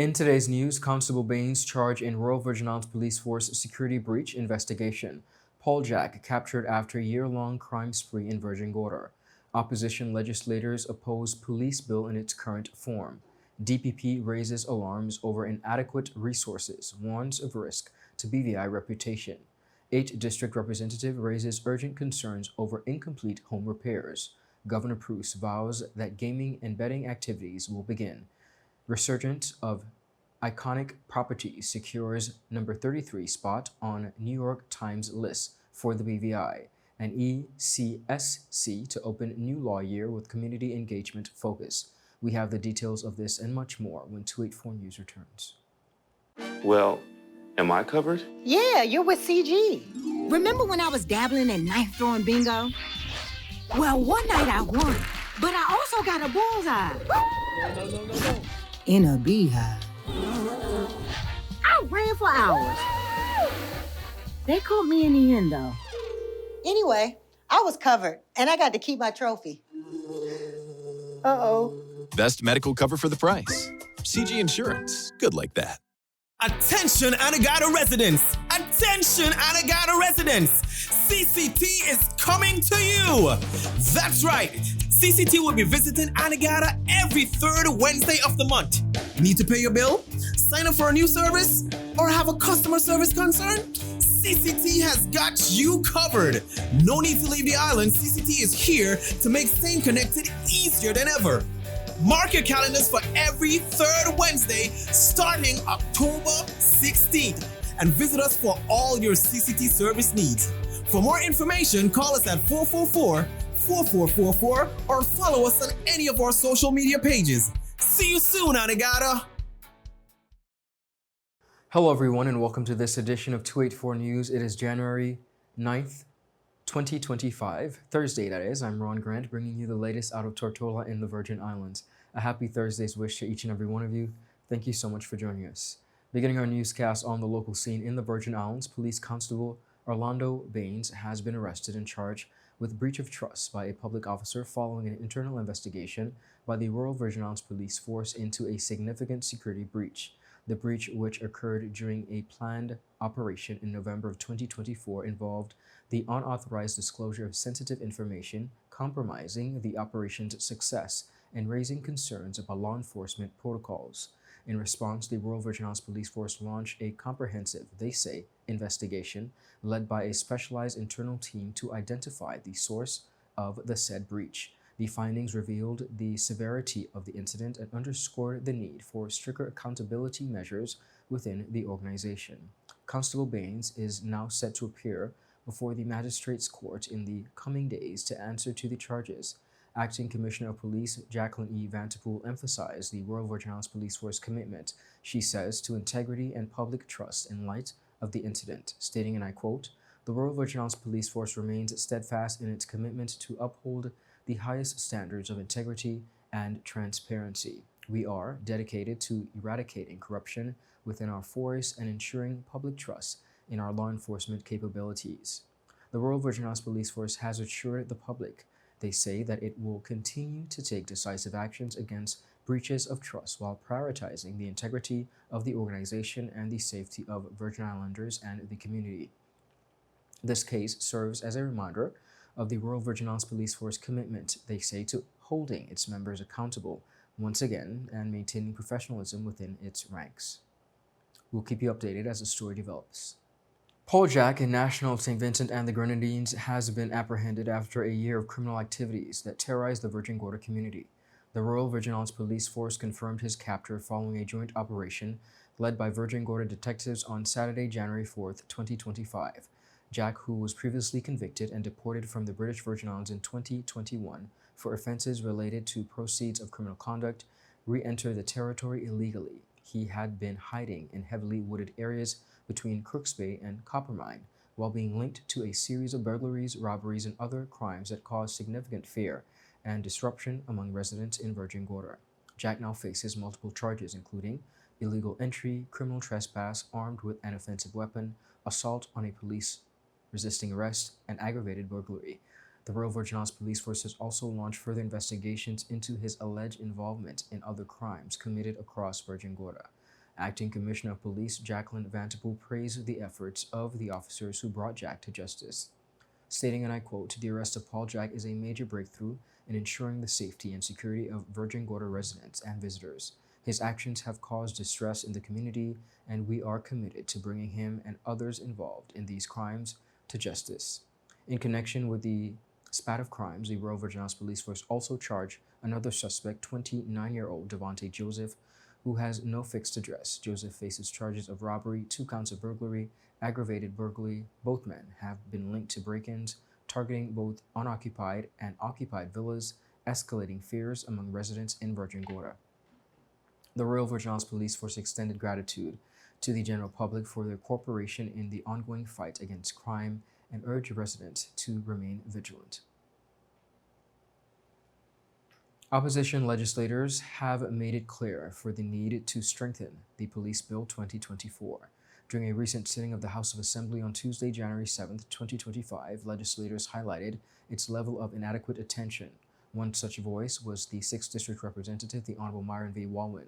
In today's news, Constable Baynes charged in Royal Virgin Islands Police Force security breach investigation. Paul Jack captured after year-long crime spree in Virgin Gorda. Opposition legislators oppose police bill in its current form. DPP raises alarms over inadequate resources, warns of risk to BVI reputation. 8th District Representative raises urgent concerns over incomplete home repairs. Governor PRUCE vows that gaming and betting activities will begin. Resurgence of iconic properties secures number 33 spot on New York Times list for the BVI, and ECSC to open new law year with community engagement focus. We have the details of this and much more when 284 News returns. Well, am I covered? Yeah, you're with CG. Remember when I was dabbling in knife-throwing bingo? Well, one night I won, but I also got a bullseye. No. In a beehive. I ran for hours. They caught me in the end, though. Anyway, I was covered, and I got to keep my trophy. Uh-oh. Best medical cover for the price. CG Insurance. Good like that. Attention Anegada residents! Attention Anegada residents! CCT is coming to you! That's right! CCT will be visiting Anegada every third Wednesday of the month. Need to pay your bill? Sign up for a new service? Or have a customer service concern? CCT has got you covered. No need to leave the island. CCT is here to make staying connected easier than ever. Mark your calendars for every third Wednesday starting October 16th and visit us for all your CCT service needs. For more information, call us at 444-4444 or follow us on any of our social media pages. See you soon, Anegada! Hello everyone and welcome to this edition of 284 News. It is January 9th, 2025, Thursday that is. I'm Ron Grant, bringing you the latest out of Tortola in the Virgin Islands. A happy Thursday's wish to each and every one of you. Thank you so much for joining us. Beginning our newscast on the local scene in the Virgin Islands, Police Constable Orlando Baynes has been arrested and charged with breach of trust by a public officer following an internal investigation by the Royal Virgin Islands Police Force into a significant security breach. The breach, which occurred during a planned operation in November of 2024, involved the unauthorized disclosure of sensitive information, compromising the operation's success and raising concerns about law enforcement protocols. In response, the Royal Virgin Islands Police Force launched a comprehensive, they say, investigation led by a specialized internal team to identify the source of the said breach. The findings revealed the severity of the incident and underscored the need for stricter accountability measures within the organization. Constable Baynes is now set to appear before the Magistrates Court in the coming days to answer to the charges. Acting Commissioner of Police Jacqueline E. Vanterpool emphasized the Royal Virgin Islands Police Force commitment, she says, to integrity and public trust in light of the incident, stating, and I quote, "The Royal Virgin Islands Police Force remains steadfast in its commitment to uphold the highest standards of integrity and transparency. We are dedicated to eradicating corruption within our force and ensuring public trust in our law enforcement capabilities." The Royal Virgin Islands Police Force has assured the public, they say, that it will continue to take decisive actions against breaches of trust while prioritizing the integrity of the organization and the safety of Virgin Islanders and the community. This case serves as a reminder of the Royal Virgin Islands Police Force commitment, they say, to holding its members accountable once again and maintaining professionalism within its ranks. We'll keep you updated as the story develops. Paul Jack, a national of St. Vincent and the Grenadines, has been apprehended after a year of criminal activities that terrorized the Virgin Gorda community. The Royal Virgin Islands Police Force confirmed his capture following a joint operation led by Virgin Gorda detectives on Saturday, January 4th, 2025. Jack, who was previously convicted and deported from the British Virgin Islands in 2021 for offenses related to proceeds of criminal conduct, re-entered the territory illegally. He had been hiding in heavily wooded areas between Crooks Bay and Coppermine, while being linked to a series of burglaries, robberies, and other crimes that caused significant fear and disruption among residents in Virgin Gorda. Jack now faces multiple charges, including illegal entry, criminal trespass armed with an offensive weapon, assault on a police resisting arrest, and aggravated burglary. The Royal Virgin Islands Police Force has also launched further investigations into his alleged involvement in other crimes committed across Virgin Gorda. Acting Commissioner of Police Jacqueline Vanterpool praised the efforts of the officers who brought Jack to justice, stating, and I quote, "The arrest of Paul Jack is a major breakthrough in ensuring the safety and security of Virgin Gorda residents and visitors. His actions have caused distress in the community, and we are committed to bringing him and others involved in these crimes to justice." In connection with the spat of crimes, the Royal Virgin Islands Police Force also charged another suspect, 29-year-old Devontae Joseph, who has no fixed address. Joseph faces charges of robbery, 2 counts of burglary, aggravated burglary. Both men have been linked to break-ins, targeting both unoccupied and occupied villas, escalating fears among residents in Virgin Gorda. The Royal Virgin Islands Police Force extended gratitude to the general public for their cooperation in the ongoing fight against crime and urge residents to remain vigilant. Opposition legislators have made it clear for the need to strengthen the Police Bill 2024. During a recent sitting of the House of Assembly on Tuesday, January 7, 2025, legislators highlighted its level of inadequate attention. One such voice was the 6th District Representative, the Honorable Myron V. Walwyn.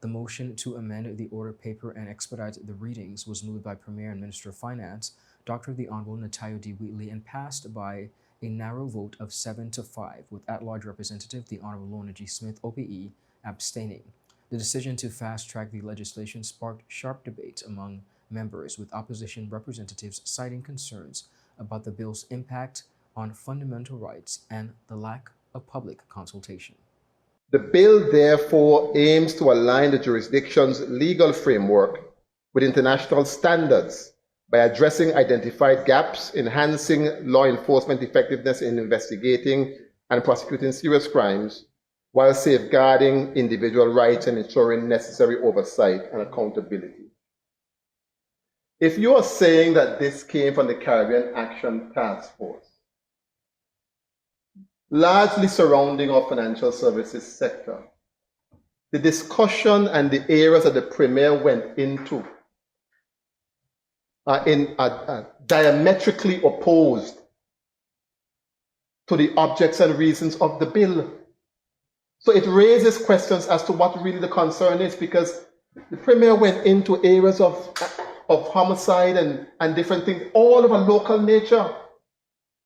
The motion to amend the order paper and expedite the readings was moved by Premier and Minister of Finance, Dr. the Honorable Natayo D. Wheatley, and passed by a narrow vote of 7 to 5, with at-large Representative the Honorable Lorna G. Smith, OPE, abstaining. The decision to fast-track the legislation sparked sharp debate among members, with opposition representatives citing concerns about the bill's impact on fundamental rights and the lack of public consultation. The bill therefore aims to align the jurisdiction's legal framework with international standards by addressing identified gaps, enhancing law enforcement effectiveness in investigating and prosecuting serious crimes, while safeguarding individual rights and ensuring necessary oversight and accountability. If you are saying that this came from the Caribbean Action Task Force, largely surrounding our financial services sector, the discussion and the areas that the Premier went into are diametrically opposed to the objects and reasons of the bill. So it raises questions as to what really the concern is, because the Premier went into areas of homicide and different things, all of a local nature.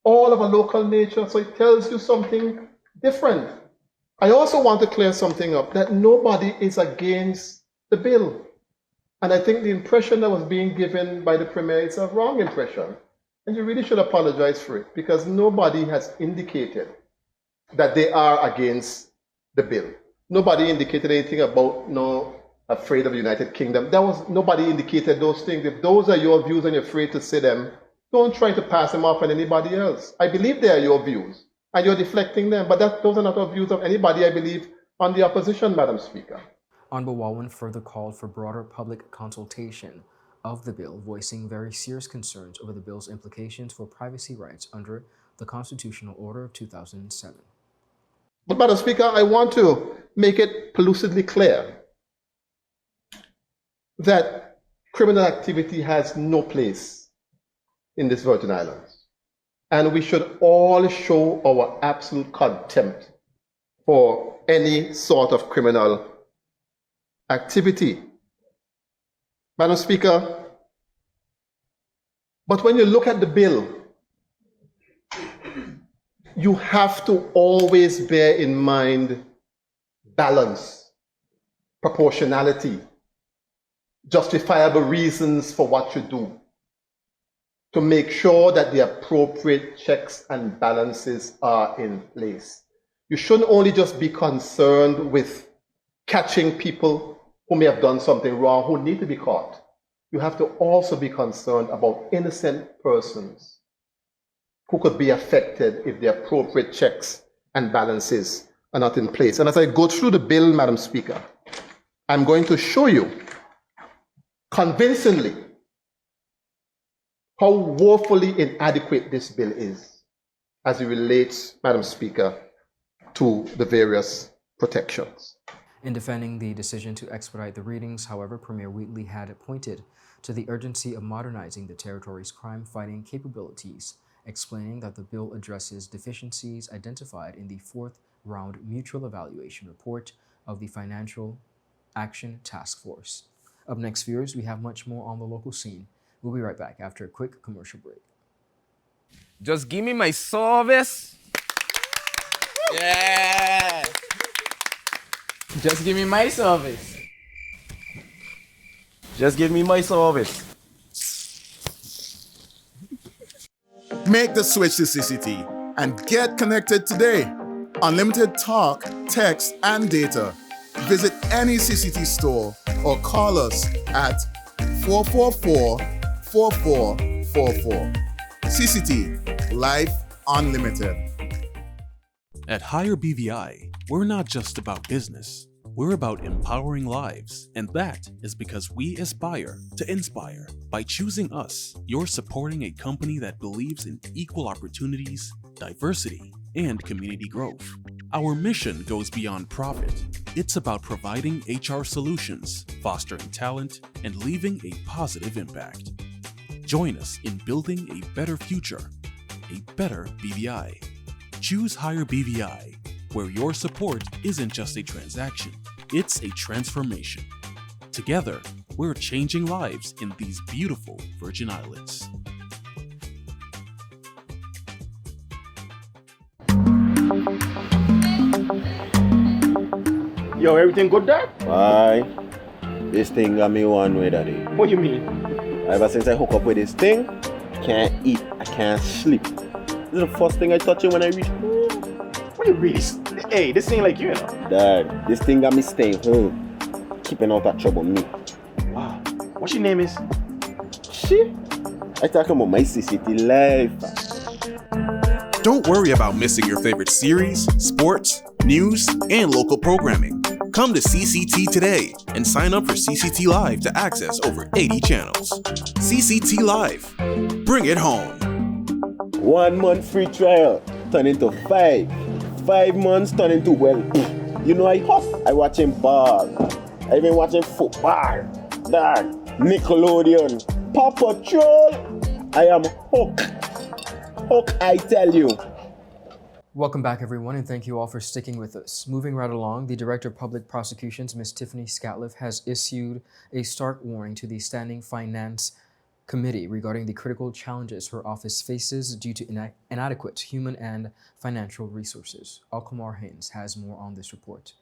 All of a local nature, so it tells you something different. I also want to clear something up, that nobody is against the bill. And I think the impression that was being given by the Premier is a wrong impression. And you really should apologize for it, because nobody has indicated that they are against the bill. Nobody indicated anything about afraid of the United Kingdom. Nobody indicated those things. If those are your views and you're afraid to say them, don't try to pass them off on anybody else. I believe they are your views, and you're deflecting them, but those are not the views of anybody, I believe, on the opposition, Madam Speaker. Honorable Walwyn further called for broader public consultation of the bill, voicing very serious concerns over the bill's implications for privacy rights under the Constitutional Order of 2007. But, Madam Speaker, I want to make it lucidly clear that criminal activity has no place in this Virgin Islands. And we should all show our absolute contempt for any sort of criminal activity. Madam Speaker, but when you look at the bill, you have to always bear in mind balance, proportionality, justifiable reasons for what you do, to make sure that the appropriate checks and balances are in place. You shouldn't only just be concerned with catching people who may have done something wrong, who need to be caught. You have to also be concerned about innocent persons who could be affected if the appropriate checks and balances are not in place. And as I go through the bill, Madam Speaker, I'm going to show you convincingly how woefully inadequate this bill is as it relates, Madam Speaker, to the various protections. In defending the decision to expedite the readings, however, Premier Wheatley had pointed to the urgency of modernizing the territory's crime-fighting capabilities, explaining that the bill addresses deficiencies identified in the 4th round mutual evaluation report of the Financial Action Task Force. Up next, viewers, we have much more on the local scene. We'll be right back after a quick commercial break. Just give me my service. Yeah. Just give me my service. Just give me my service. Make the switch to CCT and get connected today. Unlimited talk, text, and data. Visit any CCT store or call us at 444-4444. CCT, Life Unlimited. At Higher BVI, we're not just about business. We're about empowering lives, and that is because we aspire to inspire. By choosing us, you're supporting a company that believes in equal opportunities, diversity, and community growth. Our mission goes beyond profit. It's about providing HR solutions, fostering talent, and leaving a positive impact. Join us in building a better future, a better BVI. Choose Higher BVI, where your support isn't just a transaction, it's a transformation. Together, we're changing lives in these beautiful Virgin Islands. Yo, everything good there? Aye. This thing got me one way, daddy. What you mean? Ever since I hook up with this thing, I can't eat, I can't sleep. This is the first thing I touch it when I reach home. What you really? Hey, this ain't like you know. Dad, this thing got me staying home, keeping out of trouble me. Wow. What your name is? Shit. I talking about my CCT life. Don't worry about missing your favorite series, sports, news, and local programming. Come to CCT today and sign up for CCT Live to access over 80 channels. CCT Live. Bring it home. 1 month free trial turn into 5. 5 months turn into, well, you know I watching ball. I even watching football. Dad, Nickelodeon, Paw Patrol. I am hooked. Hook, I tell you. Welcome back, everyone, and thank you all for sticking with us. Moving right along, the Director of Public Prosecutions, Ms. Tiffany Scatliff, has issued a stark warning to the Standing Finance Committee regarding the critical challenges her office faces due to inadequate human and financial resources. Alkamar Haynes has more on this report.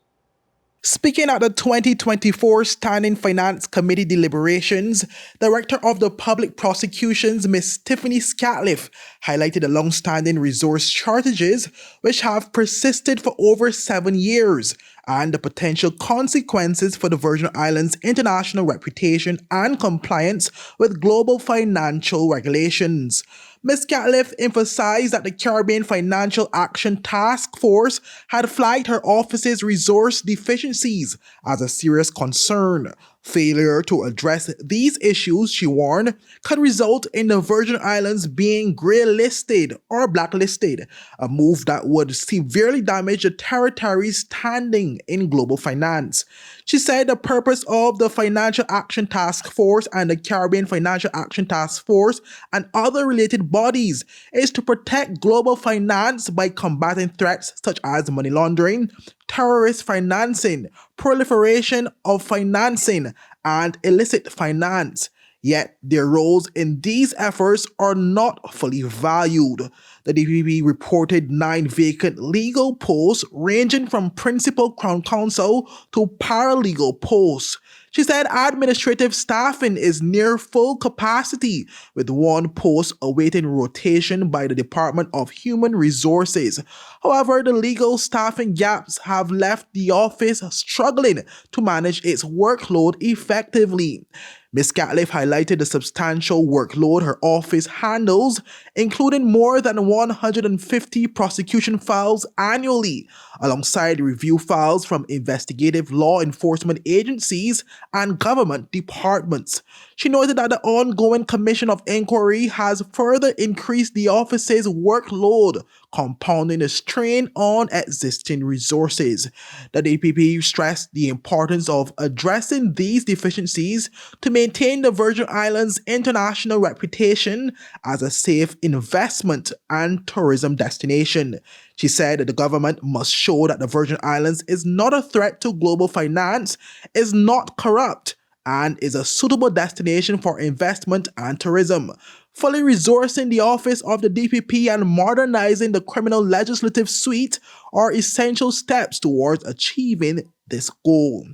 Speaking at the 2024 Standing Finance Committee deliberations, Director of the Public Prosecutions, Ms. Tiffany Scatliff, highlighted the long-standing resource shortages which have persisted for over 7 years and the potential consequences for the Virgin Islands' international reputation and compliance with global financial regulations. Ms. Scatliff emphasized that the Caribbean Financial Action Task Force had flagged her office's resource deficiencies as a serious concern. Failure to address these issues, she warned, could result in the Virgin Islands being grey-listed or blacklisted, a move that would severely damage the territory's standing in global finance. She said the purpose of the Financial Action Task Force and the Caribbean Financial Action Task Force and other related bodies is to protect global finance by combating threats such as money laundering, terrorist financing, proliferation of financing, and illicit finance. Yet their roles in these efforts are not fully valued. The DPP reported 9 vacant legal posts ranging from principal crown counsel to paralegal posts. She said administrative staffing is near full capacity, with 1 post awaiting rotation by the Department of Human Resources. However, the legal staffing gaps have left the office struggling to manage its workload effectively. Ms. Scatliff highlighted the substantial workload her office handles, including more than 150 prosecution files annually, alongside review files from investigative law enforcement agencies and government departments. She noted that the ongoing Commission of Inquiry has further increased the office's workload, compounding the strain on existing resources. The DPP stressed the importance of addressing these deficiencies to maintain the Virgin Islands' international reputation as a safe investment and tourism destination. She said that the government must show that the Virgin Islands is not a threat to global finance, is not corrupt, and is a suitable destination for investment and tourism. Fully resourcing the office of the DPP and modernizing the criminal legislative suite are essential steps towards achieving this goal.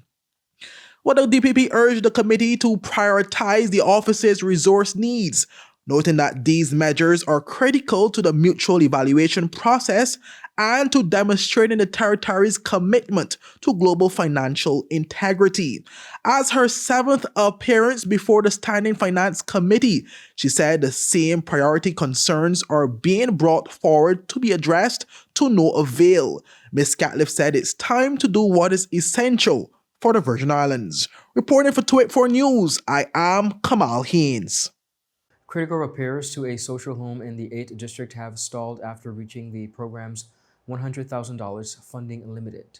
Well, the DPP urged the committee to prioritize the office's resource needs, noting that these measures are critical to the mutual evaluation process and to demonstrating the territory's commitment to global financial integrity. As her 7th appearance before the Standing Finance Committee, she said the same priority concerns are being brought forward to be addressed to no avail. Ms. Scatliff said it's time to do what is essential for the Virgin Islands. Reporting for 284 News, I am Kamal Haynes. Critical repairs to a social home in the 8th District have stalled after reaching the program's $100,000 funding limited,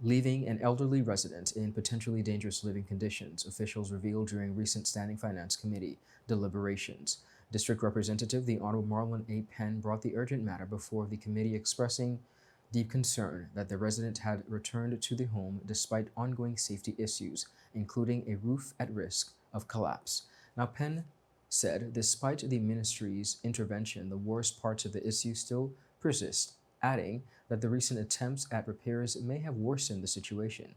leaving an elderly resident in potentially dangerous living conditions, officials revealed during recent Standing Finance Committee deliberations. District Representative the Honorable Marlon A. Penn brought the urgent matter before the committee, expressing deep concern that the resident had returned to the home despite ongoing safety issues, including a roof at risk of collapse. Now, Penn said despite the ministry's intervention, the worst parts of the issue still persist, adding that the recent attempts at repairs may have worsened the situation.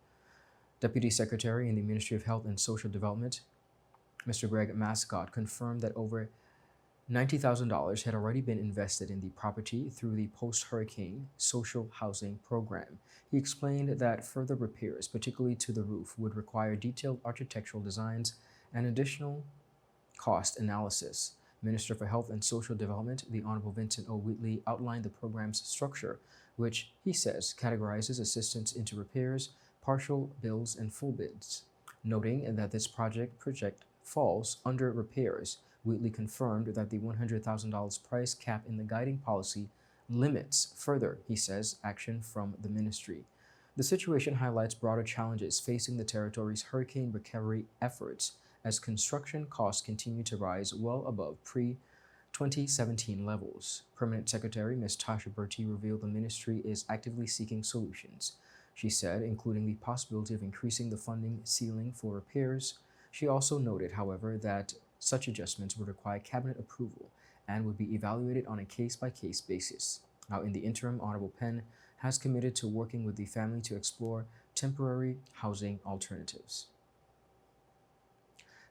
Deputy Secretary in the Ministry of Health and Social Development, Mr. Greg Mascott, confirmed that over $90,000 had already been invested in the property through the post-hurricane social housing program. He explained that further repairs, particularly to the roof, would require detailed architectural designs and additional cost analysis. Minister for Health and Social Development, the Honorable Vincent O. Wheatley, outlined the program's structure, which he says categorizes assistance into repairs, partial bills, and full bids. Noting that this project falls under repairs, Wheatley confirmed that the $100,000 price cap in the guiding policy limits further, he says, action from the ministry. The situation highlights broader challenges facing the territory's hurricane recovery efforts as construction costs continue to rise well above pre-2017 levels. Permanent Secretary Ms. Tasha Bertie revealed the ministry is actively seeking solutions. She said, including the possibility of increasing the funding ceiling for repairs. She also noted, however, that such adjustments would require cabinet approval and would be evaluated on a case-by-case basis. Now, in the interim, Honorable Penn has committed to working with the family to explore temporary housing alternatives.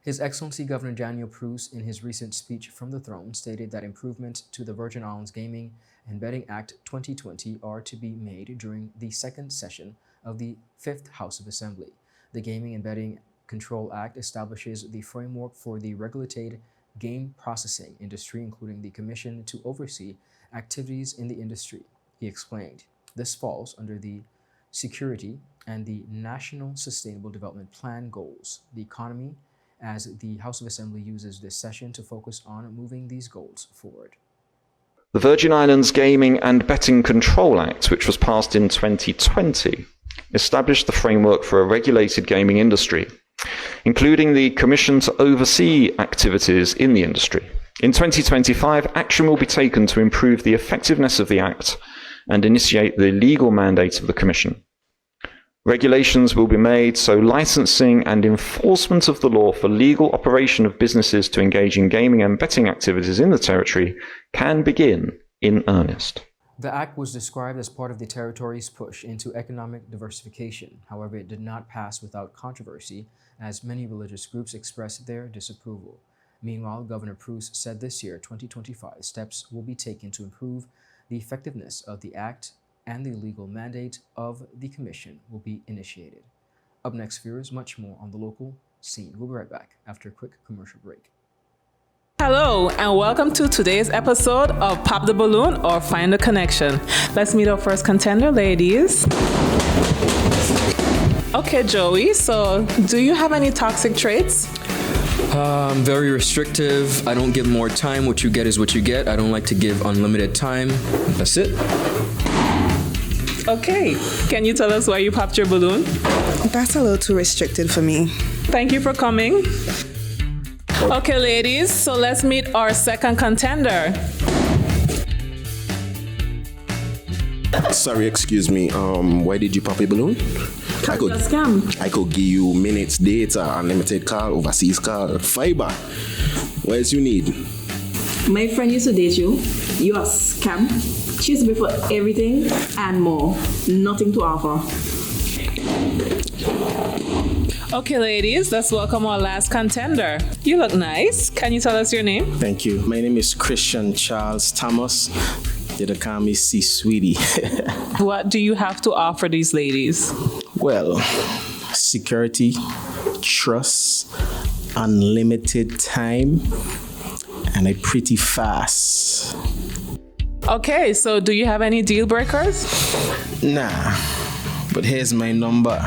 His Excellency Governor Daniel PRUCE, in his recent speech from the throne, stated that improvements to the Virgin Islands Gaming and Betting Act 2020 are to be made during the second session of the 5th House of Assembly. The Gaming and Betting Control Act establishes the framework for the regulated game processing industry, including the Commission to oversee activities in the industry. He explained, this falls under the security and the National Sustainable Development Plan goals. The economy, as the House of Assembly uses this session to focus on moving these goals forward. The Virgin Islands Gaming and Betting Control Act, which was passed in 2020, established the framework for a regulated gaming industry, including the Commission to oversee activities in the industry. In 2025, action will be taken to improve the effectiveness of the Act and initiate the legal mandate of the Commission. Regulations will be made so licensing and enforcement of the law for legal operation of businesses to engage in gaming and betting activities in the territory can begin in earnest. The act was described as part of the territory's push into economic diversification. However, it did not pass without controversy, as many religious groups expressed their disapproval. Meanwhile, Governor PRUCE said this year, 2025, steps will be taken to improve the effectiveness of the act, and the legal mandate of the Commission will be initiated. Up next, viewers, much more on the local scene. We'll be right back after a quick commercial break. Hello, and welcome to today's episode of Pop the Balloon or Find the Connection. Let's meet our first contender, ladies. Okay, Joey, so do you have any toxic traits? I'm very restrictive. I don't give more time. What you get is what you get. I don't like to give unlimited time. That's it. Okay, can you tell us why you popped your balloon? That's a little too restricted for me. Thank you for coming. Okay, ladies, so let's meet our second contender. Sorry, excuse me. Why did you pop a balloon? I could give you minutes, data, unlimited call, overseas call, fiber. What else you need? My friend used to date you. You're a scam. She used to be for everything and more. Nothing to offer. Okay, ladies, let's welcome our last contender. You look nice. Can you tell us your name? Thank you. My name is Christian Charles Thomas. They call me C Sweetie. What do you have to offer these ladies? Well, security, trust, unlimited time, and a pretty fast. Okay, so do you have any deal breakers? Nah, but here's my number.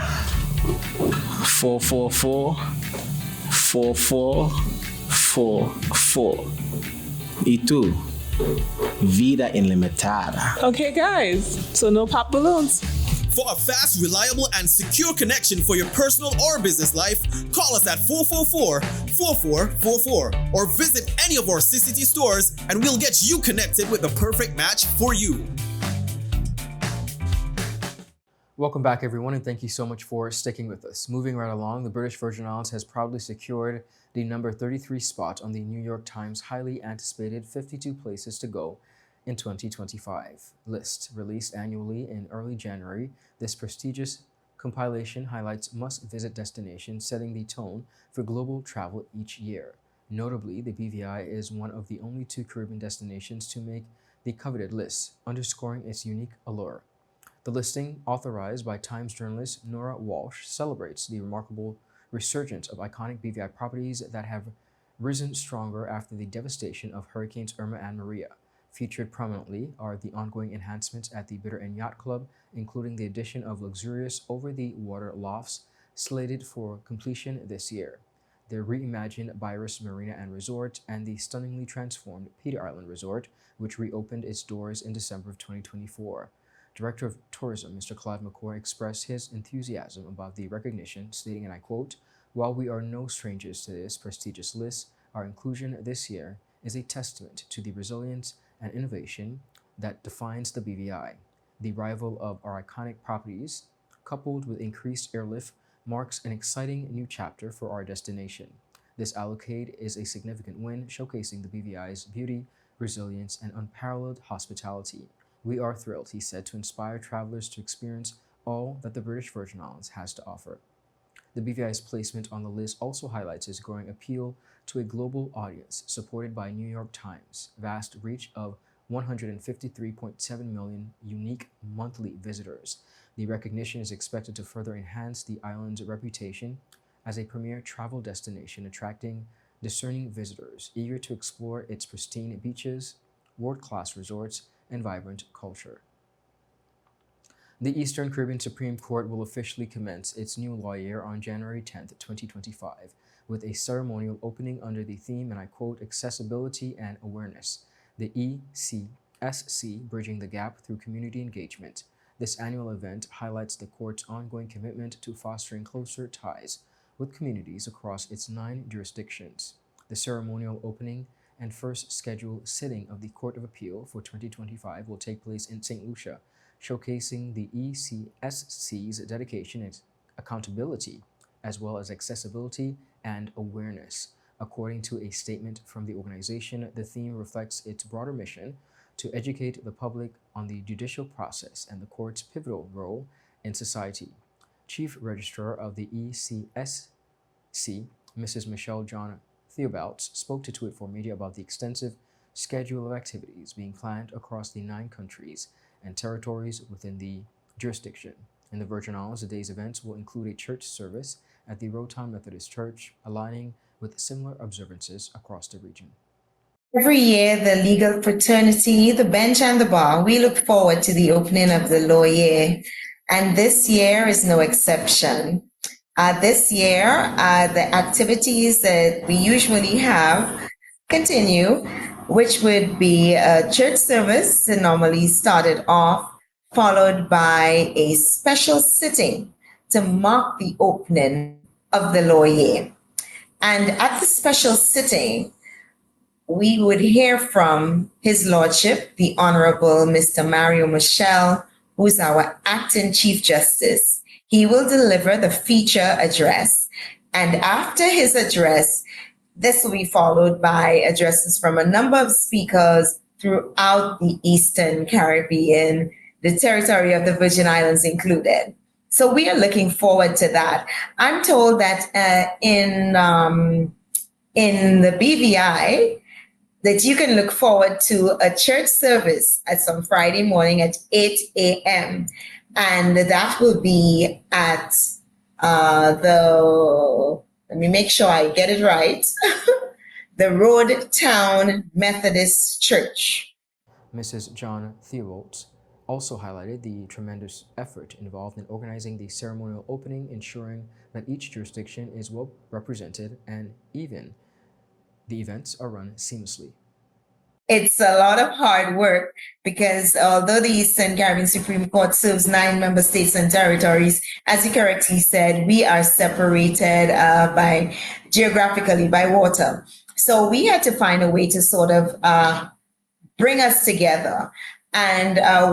444-4444. E2. Vida Ilimitada. Okay, guys, so no pop balloons. For a fast, reliable, and secure connection for your personal or business life, call us at 444-4444 or visit any of our CCT stores and we'll get you connected with the perfect match for you. Welcome back, everyone, and thank you so much for sticking with us. Moving right along, the British Virgin Islands has proudly secured the number 33 spot on the New York Times highly anticipated 52 places to go in 2025 list. Released annually in early January, this prestigious compilation highlights must-visit destinations, setting the tone for global travel each year. Notably, the BVI is one of the only 2 Caribbean destinations to make the coveted list, underscoring its unique allure. The listing, authorized by Times journalist Nora Walsh, celebrates the remarkable resurgence of iconic BVI properties that have risen stronger after the devastation of Hurricanes Irma and Maria. Featured prominently are the ongoing enhancements at the Bitter End Yacht Club, including the addition of luxurious over-the-water lofts slated for completion this year, the reimagined Byros Marina and Resort, and the stunningly transformed Peter Island Resort, which reopened its doors in December of 2024. Director of Tourism, Mr. Clive McCoy, expressed his enthusiasm about the recognition, stating, and I quote, "While we are no strangers to this prestigious list, our inclusion this year is a testament to the resilience and innovation that defines the BVI. The arrival of our iconic properties, coupled with increased airlift, marks an exciting new chapter for our destination. This allocate is a significant win, showcasing the BVI's beauty, resilience, and unparalleled hospitality. We are thrilled," he said, "to inspire travelers to experience all that the British Virgin Islands has to offer." The BVI's placement on the list also highlights its growing appeal to a global audience, supported by New York Times' vast reach of 153.7 million unique monthly visitors. The recognition is expected to further enhance the island's reputation as a premier travel destination, attracting discerning visitors eager to explore its pristine beaches, world-class resorts, and vibrant culture. The Eastern Caribbean Supreme Court will officially commence its new law year on January 10, 2025, with a ceremonial opening under the theme, and I quote, "Accessibility and Awareness, the ECSC Bridging the Gap Through Community Engagement." This annual event highlights the court's ongoing commitment to fostering closer ties with communities across its 9 jurisdictions. The ceremonial opening and first scheduled sitting of the Court of Appeal for 2025 will take place in St. Lucia, showcasing the ECSC's dedication and accountability, as well as accessibility and awareness. According to a statement from the organization, the theme reflects its broader mission to educate the public on the judicial process and the court's pivotal role in society. Chief Registrar of the ECSC, Mrs. Michelle John Theobalds, spoke to Tweet4 Media about the extensive schedule of activities being planned across the 9 countries and territories within the jurisdiction. In the Virgin Islands, the day's events will include a church service at the Rotown Methodist Church, aligning with similar observances across the region. Every year, the legal fraternity, the bench and the bar, we look forward to the opening of the law year. And this year is no exception. This year, the activities that we usually have continue, which would be a church service that normally started off, followed by a special sitting to mark the opening of the law year. And at the special sitting, we would hear from His Lordship, the Honorable Mr. Mario Michel, who's our acting Chief Justice. He will deliver the feature address. And after his address, this will be followed by addresses from a number of speakers throughout the Eastern Caribbean, the territory of the Virgin Islands included. So we are looking forward to that. I'm told that in the BVI, that you can look forward to a church service at some Friday morning at 8 a.m. And that will be at let me make sure I get it right, the Road Town Methodist Church. Mrs. John Theobald also highlighted the tremendous effort involved in organizing the ceremonial opening, ensuring that each jurisdiction is well represented and even the events are run seamlessly. It's a lot of hard work because although the Eastern Caribbean Supreme Court serves 9 member states and territories, as you correctly said, we are separated geographically by water. So we had to find a way to sort of bring us together. And in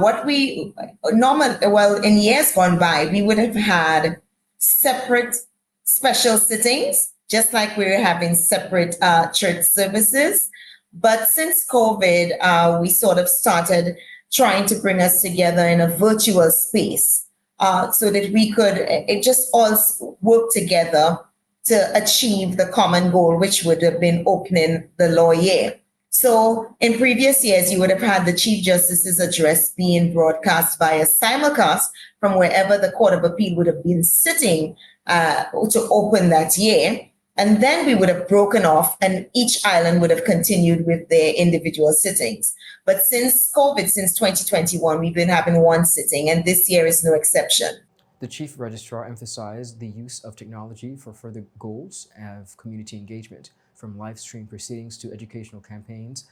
years gone by, we would have had separate special sittings, just like we were having separate church services. But since COVID, we sort of started trying to bring us together in a virtual space so that we could just all work together to achieve the common goal, which would have been opening the law year. So in previous years, you would have had the Chief Justice's address being broadcast via simulcast from wherever the Court of Appeal would have been sitting to open that year. And then we would have broken off and each island would have continued with their individual sittings. But since COVID, since 2021, we've been having one sitting, and this year is no exception. The Chief Registrar emphasized the use of technology for further goals of community engagement, from live stream proceedings to educational campaigns.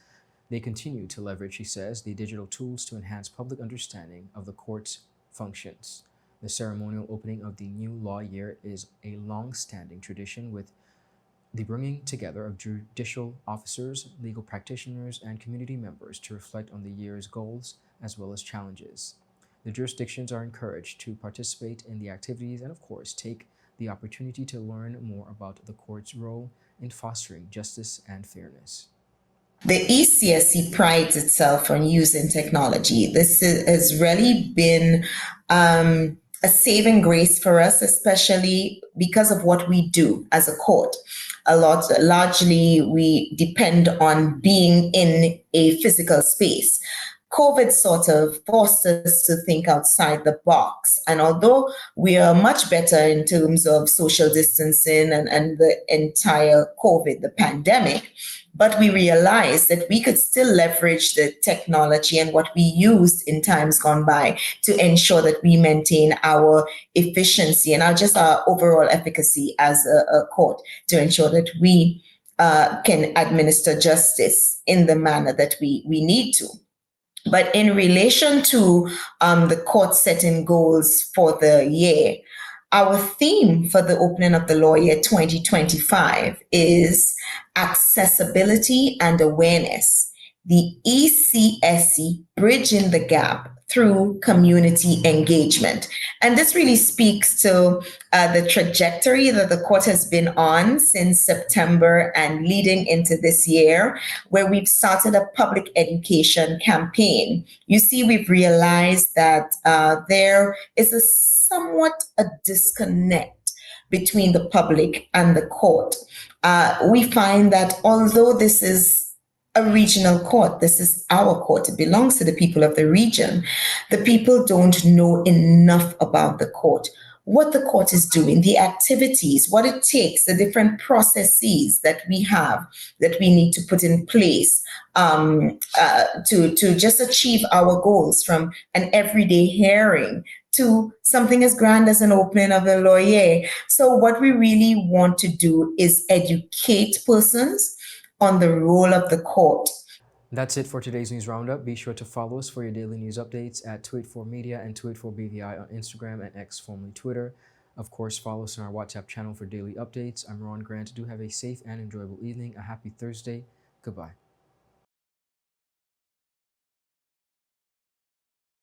They continue to leverage, he says, the digital tools to enhance public understanding of the court's functions. The ceremonial opening of the new law year is a long-standing tradition with the bringing together of judicial officers, legal practitioners, and community members to reflect on the year's goals as well as challenges. The jurisdictions are encouraged to participate in the activities and, of course, take the opportunity to learn more about the court's role in fostering justice and fairness. The ECSC prides itself on using technology. This has really been a saving grace for us, especially because of what we do as a court. Largely, we depend on being in a physical space. COVID sort of forced us to think outside the box. And although we are much better in terms of social distancing and the entire COVID, the pandemic, but we realized that we could still leverage the technology and what we used in times gone by to ensure that we maintain our efficiency and our overall efficacy as a court, to ensure that we can administer justice in the manner that we need to. But in relation to the court setting goals for the year, our theme for the opening of the law year 2025 is accessibility and awareness, the ECSC bridging the gap through community engagement. And this really speaks to the trajectory that the court has been on since September and leading into this year, where we've started a public education campaign. You see, we've realized that there is somewhat a disconnect between the public and the court. We find that although this is a regional court, this is our court, it belongs to the people of the region, the people don't know enough about the court, what the court is doing, the activities, what it takes, the different processes that we have, that we need to put in place to just achieve our goals, from an everyday hearing to something as grand as an opening of a law year. So what we really want to do is educate persons on the role of the court. That's it for today's News Roundup. Be sure to follow us for your daily news updates at 284media and 284BVI on Instagram and X, formerly Twitter. Of course, follow us on our WhatsApp channel for daily updates. I'm Ron Grant. Do have a safe and enjoyable evening. A happy Thursday. Goodbye.